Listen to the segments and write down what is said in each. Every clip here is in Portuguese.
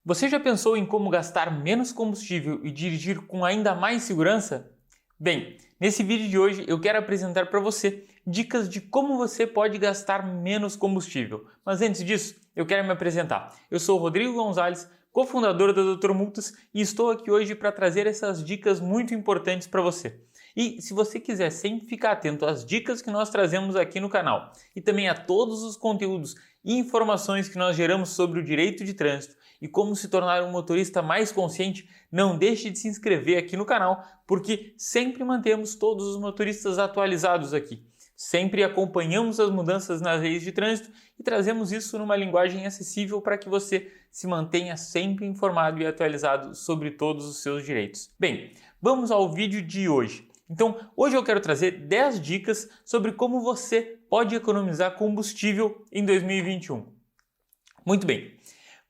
Você já pensou em como gastar menos combustível e dirigir com ainda mais segurança? Bem, nesse vídeo de hoje eu quero apresentar para você dicas de como você pode gastar menos combustível. Mas antes disso, eu quero me apresentar. Eu sou o Rodrigo Gonzalez, cofundador da Dr. Multas, e estou aqui hoje para trazer essas dicas muito importantes para você. E se você quiser sempre ficar atento às dicas que nós trazemos aqui no canal e também a todos os conteúdos e informações que nós geramos sobre o direito de trânsito e como se tornar um motorista mais consciente, não deixe de se inscrever aqui no canal, porque sempre mantemos todos os motoristas atualizados aqui. Sempre acompanhamos as mudanças nas leis de trânsito e trazemos isso numa linguagem acessível para que você se mantenha sempre informado e atualizado sobre todos os seus direitos. Bem, vamos ao vídeo de hoje. Então, hoje eu quero trazer 10 dicas sobre como você pode economizar combustível em 2021. Muito bem,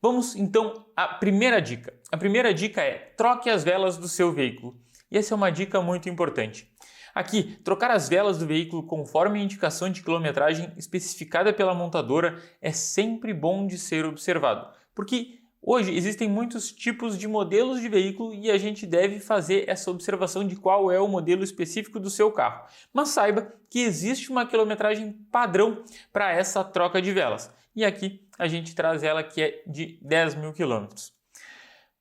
vamos então à primeira dica. A primeira dica é: troque as velas do seu veículo. E essa é uma dica muito importante. Aqui, trocar as velas do veículo conforme a indicação de quilometragem especificada pela montadora é sempre bom de ser observado, porque hoje existem muitos tipos de modelos de veículo e a gente deve fazer essa observação de qual é o modelo específico do seu carro. Mas saiba que existe uma quilometragem padrão para essa troca de velas. E aqui a gente traz ela que é de 10 mil quilômetros.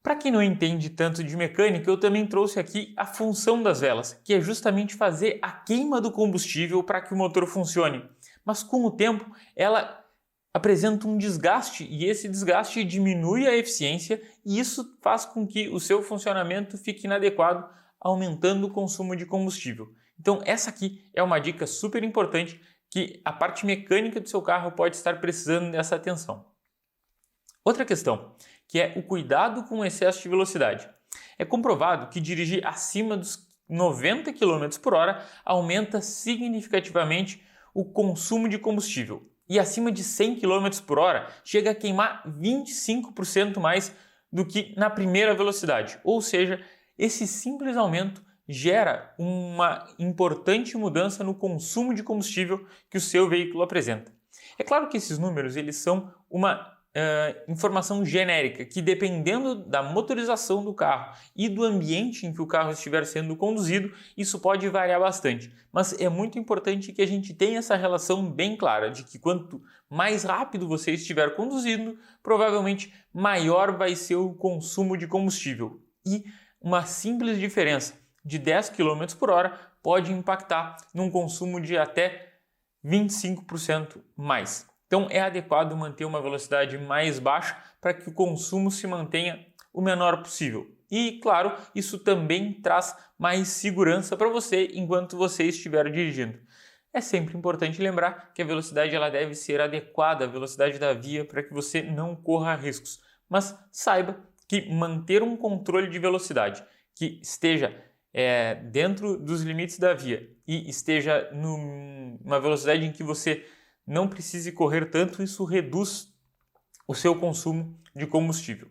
Para quem não entende tanto de mecânica, eu também trouxe aqui a função das velas, que é justamente fazer a queima do combustível para que o motor funcione. Mas com o tempo, ela apresenta um desgaste e esse desgaste diminui a eficiência e isso faz com que o seu funcionamento fique inadequado, aumentando o consumo de combustível. Então essa aqui é uma dica super importante que a parte mecânica do seu carro pode estar precisando dessa atenção. Outra questão, que é o cuidado com o excesso de velocidade. É comprovado que dirigir acima dos 90 km por hora aumenta significativamente o consumo de combustível. E acima de 100 km por hora chega a queimar 25% mais do que na primeira velocidade. Ou seja, esse simples aumento gera uma importante mudança no consumo de combustível que o seu veículo apresenta. É claro que esses números eles são uma informação genérica, que dependendo da motorização do carro e do ambiente em que o carro estiver sendo conduzido, isso pode variar bastante. Mas é muito importante que a gente tenha essa relação bem clara de que quanto mais rápido você estiver conduzindo, provavelmente maior vai ser o consumo de combustível. E uma simples diferença de 10 km por hora pode impactar num consumo de até 25% mais. Então é adequado manter uma velocidade mais baixa para que o consumo se mantenha o menor possível. E claro, isso também traz mais segurança para você enquanto você estiver dirigindo. É sempre importante lembrar que a velocidade ela deve ser adequada à velocidade da via para que você não corra riscos. Mas saiba que manter um controle de velocidade que esteja dentro dos limites da via e esteja numa velocidade em que você não precise correr tanto, isso reduz o seu consumo de combustível.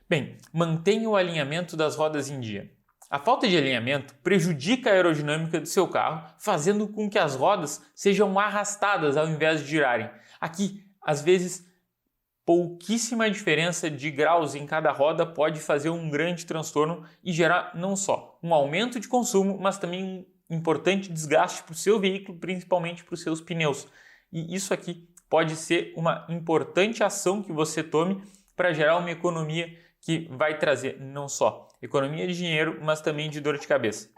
Bem, mantenha o alinhamento das rodas em dia. A falta de alinhamento prejudica a aerodinâmica do seu carro, fazendo com que as rodas sejam arrastadas ao invés de girarem. Aqui, às vezes, pouquíssima diferença de graus em cada roda pode fazer um grande transtorno e gerar não só um aumento de consumo, mas também um importante desgaste para o seu veículo, principalmente para os seus pneus. E isso aqui pode ser uma importante ação que você tome para gerar uma economia que vai trazer não só economia de dinheiro, mas também de dor de cabeça.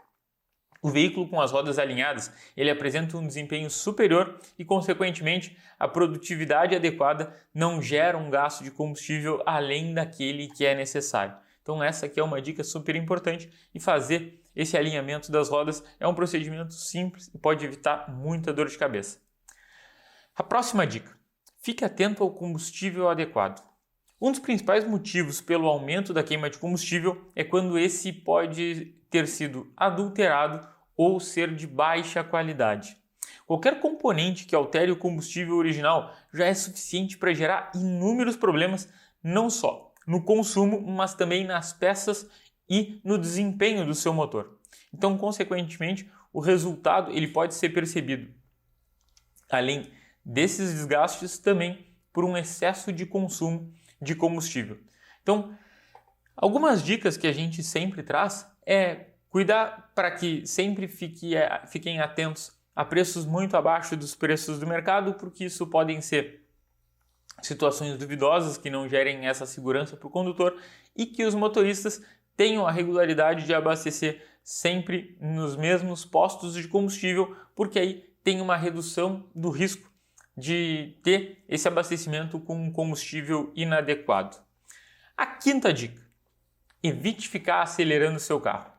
O veículo com as rodas alinhadas, ele apresenta um desempenho superior e, consequentemente, a produtividade adequada não gera um gasto de combustível além daquele que é necessário. Então essa aqui é uma dica super importante e fazer esse alinhamento das rodas é um procedimento simples e pode evitar muita dor de cabeça. A próxima dica: fique atento ao combustível adequado. Um dos principais motivos pelo aumento da queima de combustível é quando esse pode ter sido adulterado ou ser de baixa qualidade. Qualquer componente que altere o combustível original já é suficiente para gerar inúmeros problemas, não só no consumo, mas também nas peças e no desempenho do seu motor. Então, consequentemente, o resultado ele pode ser percebido, além desses desgastes, também por um excesso de consumo de combustível. Então, algumas dicas que a gente sempre traz é cuidar para que sempre fiquem atentos a preços muito abaixo dos preços do mercado, porque isso podem ser situações duvidosas que não gerem essa segurança para o condutor, e que os motoristas tenham a regularidade de abastecer sempre nos mesmos postos de combustível, porque aí tem uma redução do risco de ter esse abastecimento com um combustível inadequado. A quinta dica: evite ficar acelerando seu carro.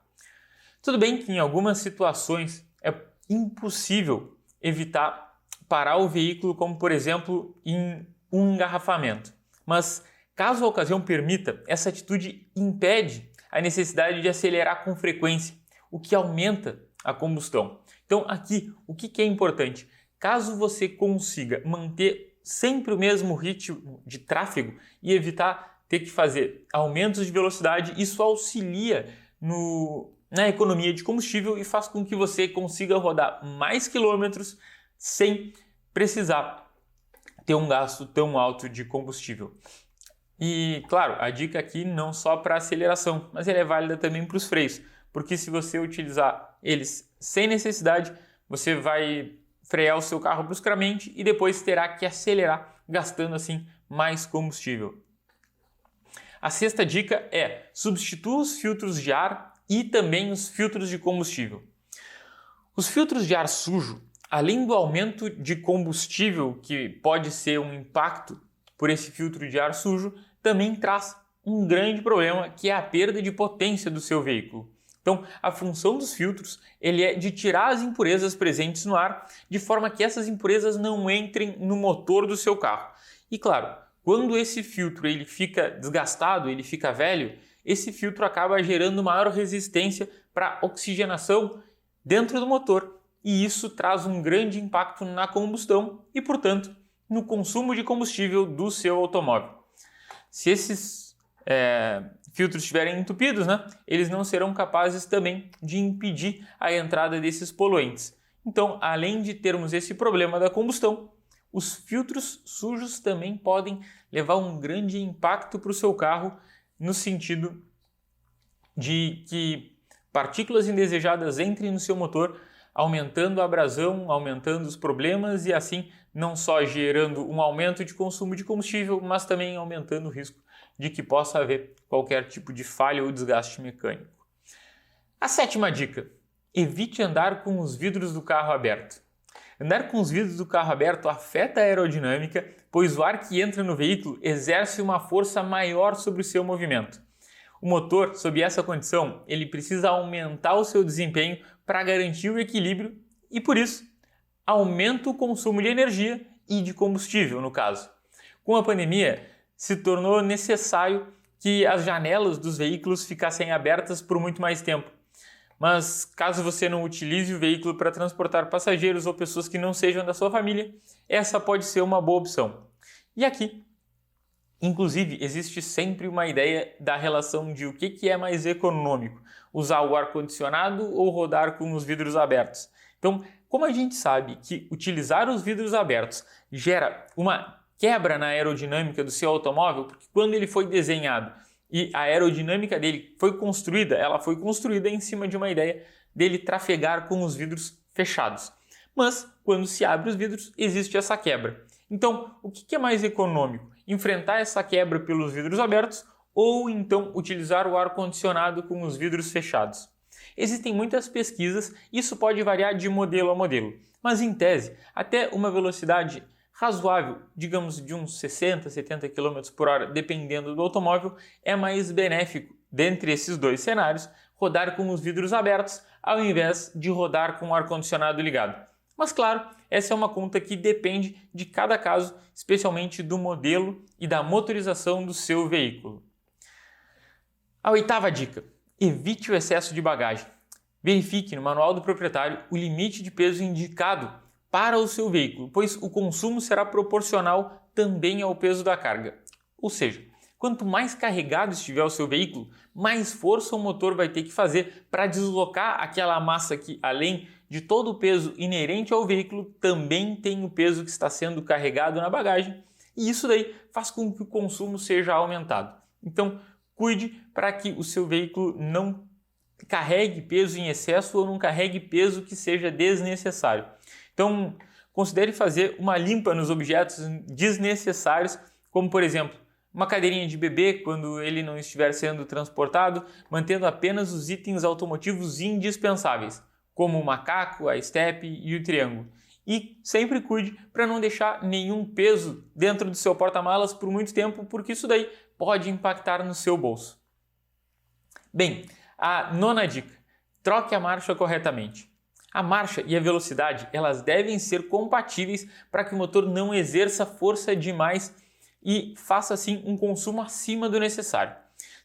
Tudo bem que em algumas situações é impossível evitar parar o veículo, como por exemplo em um engarrafamento. Mas caso a ocasião permita, essa atitude impede a necessidade de acelerar com frequência, o que aumenta a combustão. Então aqui, o que é importante? Caso você consiga manter sempre o mesmo ritmo de tráfego e evitar ter que fazer aumentos de velocidade, isso auxilia na economia de combustível e faz com que você consiga rodar mais quilômetros sem precisar ter um gasto tão alto de combustível. E, claro, a dica aqui não só para aceleração, mas ela é válida também para os freios, porque se você utilizar eles sem necessidade, você vai frear o seu carro bruscamente e depois terá que acelerar, gastando assim mais combustível. A sexta dica é: substitua os filtros de ar e também os filtros de combustível. Os filtros de ar sujo, além do aumento de combustível que pode ser um impacto por esse filtro de ar sujo, também traz um grande problema, que é a perda de potência do seu veículo. Então, a função dos filtros é de tirar as impurezas presentes no ar, de forma que essas impurezas não entrem no motor do seu carro. E claro, quando esse filtro ele fica desgastado, ele fica velho, esse filtro acaba gerando maior resistência para oxigenação dentro do motor. E isso traz um grande impacto na combustão e, portanto, no consumo de combustível do seu automóvel. Se esses filtros estiverem entupidos, eles não serão capazes também de impedir a entrada desses poluentes. Então, além de termos esse problema da combustão, os filtros sujos também podem levar um grande impacto para o seu carro, no sentido de que partículas indesejadas entrem no seu motor, aumentando a abrasão, aumentando os problemas e assim não só gerando um aumento de consumo de combustível, mas também aumentando o risco de que possa haver qualquer tipo de falha ou desgaste mecânico. A sétima dica: evite andar com os vidros do carro aberto. Andar com os vidros do carro aberto afeta a aerodinâmica, pois o ar que entra no veículo exerce uma força maior sobre o seu movimento. O motor, sob essa condição, ele precisa aumentar o seu desempenho para garantir o equilíbrio e, por isso, aumenta o consumo de energia e de combustível, no caso. Com a pandemia, se tornou necessário que as janelas dos veículos ficassem abertas por muito mais tempo. Mas caso você não utilize o veículo para transportar passageiros ou pessoas que não sejam da sua família, essa pode ser uma boa opção. E aqui, inclusive, existe sempre uma ideia da relação de o que é mais econômico, usar o ar-condicionado ou rodar com os vidros abertos. Então, como a gente sabe que utilizar os vidros abertos gera uma quebra na aerodinâmica do seu automóvel, porque quando ele foi desenhado e a aerodinâmica dele ela foi construída em cima de uma ideia dele trafegar com os vidros fechados. Mas, quando se abre os vidros, existe essa quebra. Então, o que é mais econômico? Enfrentar essa quebra pelos vidros abertos ou então utilizar o ar-condicionado com os vidros fechados? Existem muitas pesquisas, isso pode variar de modelo a modelo, mas em tese, até uma velocidade razoável, digamos de uns 60, 70 km por hora, dependendo do automóvel, é mais benéfico, dentre esses dois cenários, rodar com os vidros abertos ao invés de rodar com o ar-condicionado ligado. Mas claro, essa é uma conta que depende de cada caso, especialmente do modelo e da motorização do seu veículo. A oitava dica: evite o excesso de bagagem. Verifique no manual do proprietário o limite de peso indicado para o seu veículo, pois o consumo será proporcional também ao peso da carga. Ou seja, quanto mais carregado estiver o seu veículo, mais força o motor vai ter que fazer para deslocar aquela massa que, além de todo o peso inerente ao veículo, também tem o peso que está sendo carregado na bagagem, e isso daí faz com que o consumo seja aumentado. Então, cuide para que o seu veículo não carregue peso em excesso ou não carregue peso que seja desnecessário. Então, considere fazer uma limpa nos objetos desnecessários, como por exemplo, uma cadeirinha de bebê quando ele não estiver sendo transportado, mantendo apenas os itens automotivos indispensáveis, como o macaco, a estepe e o triângulo. E sempre cuide para não deixar nenhum peso dentro do seu porta-malas por muito tempo, porque isso daí pode impactar no seu bolso. Bem, a nona dica: troque a marcha corretamente. A marcha e a velocidade, elas devem ser compatíveis para que o motor não exerça força demais e faça assim um consumo acima do necessário.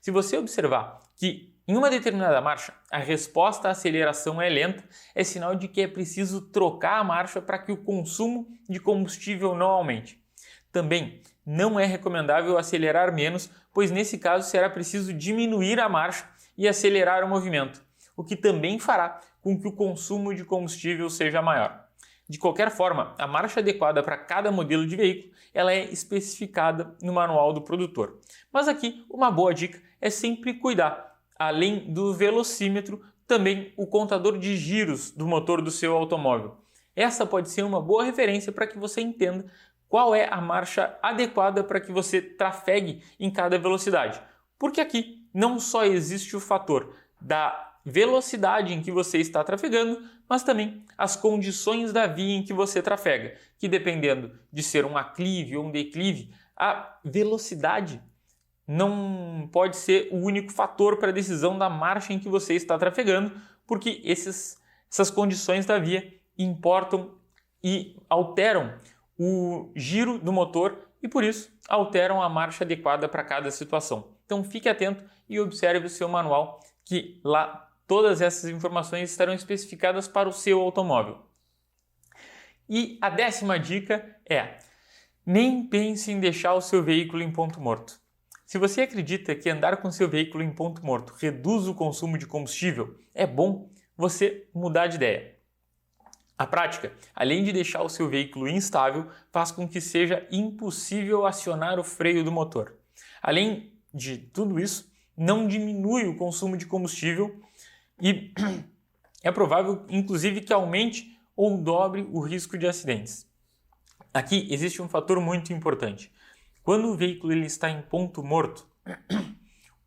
Se você observar que em uma determinada marcha a resposta à aceleração é lenta, é sinal de que é preciso trocar a marcha para que o consumo de combustível não aumente. Também não é recomendável acelerar menos, pois nesse caso será preciso diminuir a marcha e acelerar o movimento, o que também fará com que o consumo de combustível seja maior. De qualquer forma, a marcha adequada para cada modelo de veículo ela é especificada no manual do produtor. Mas aqui uma boa dica é sempre cuidar, além do velocímetro, também o contador de giros do motor do seu automóvel. Essa pode ser uma boa referência para que você entenda qual é a marcha adequada para que você trafegue em cada velocidade. Porque aqui não só existe o fator da velocidade em que você está trafegando, mas também as condições da via em que você trafega, que dependendo de ser um aclive ou um declive, a velocidade não pode ser o único fator para a decisão da marcha em que você está trafegando, porque essas condições da via importam e alteram o giro do motor e, por isso, alteram a marcha adequada para cada situação. Então, fique atento e observe o seu manual, que lá todas essas informações estarão especificadas para o seu automóvel. E a 10ª dica é: nem pense em deixar o seu veículo em ponto morto. Se você acredita que andar com seu veículo em ponto morto reduz o consumo de combustível, é bom você mudar de ideia. A prática, além de deixar o seu veículo instável, faz com que seja impossível acionar o freio do motor. Além de tudo isso, não diminui o consumo de combustível e é provável, inclusive, que aumente ou dobre o risco de acidentes. Aqui existe um fator muito importante. Quando o veículo ele está em ponto morto,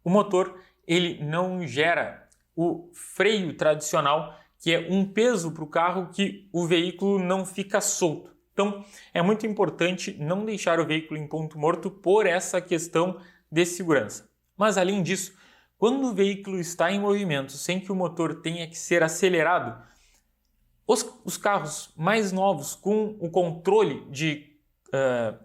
o motor ele não gera o freio tradicional, que é um peso para o carro que o veículo não fica solto. Então, é muito importante não deixar o veículo em ponto morto por essa questão de segurança. Mas, além disso, quando o veículo está em movimento sem que o motor tenha que ser acelerado, os carros mais novos com o controle de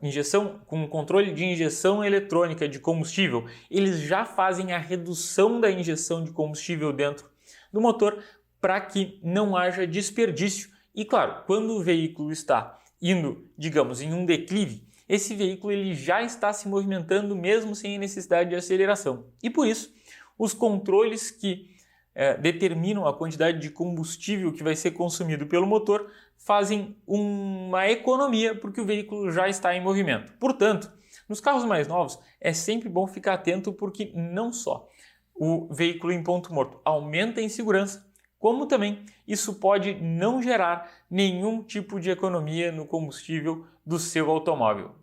injeção eletrônica de combustível, eles já fazem a redução da injeção de combustível dentro do motor para que não haja desperdício. E claro, quando o veículo está indo, digamos, em um declive, esse veículo ele já está se movimentando mesmo sem necessidade de aceleração. E por isso, os controles que determinam a quantidade de combustível que vai ser consumido pelo motor fazem uma economia porque o veículo já está em movimento. Portanto, nos carros mais novos é sempre bom ficar atento porque não só o veículo em ponto morto aumenta em segurança, como também isso pode não gerar nenhum tipo de economia no combustível do seu automóvel.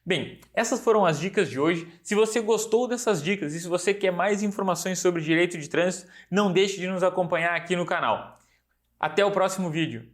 Bem, essas foram as dicas de hoje. Se você gostou dessas dicas e se você quer mais informações sobre direito de trânsito, não deixe de nos acompanhar aqui no canal. Até o próximo vídeo.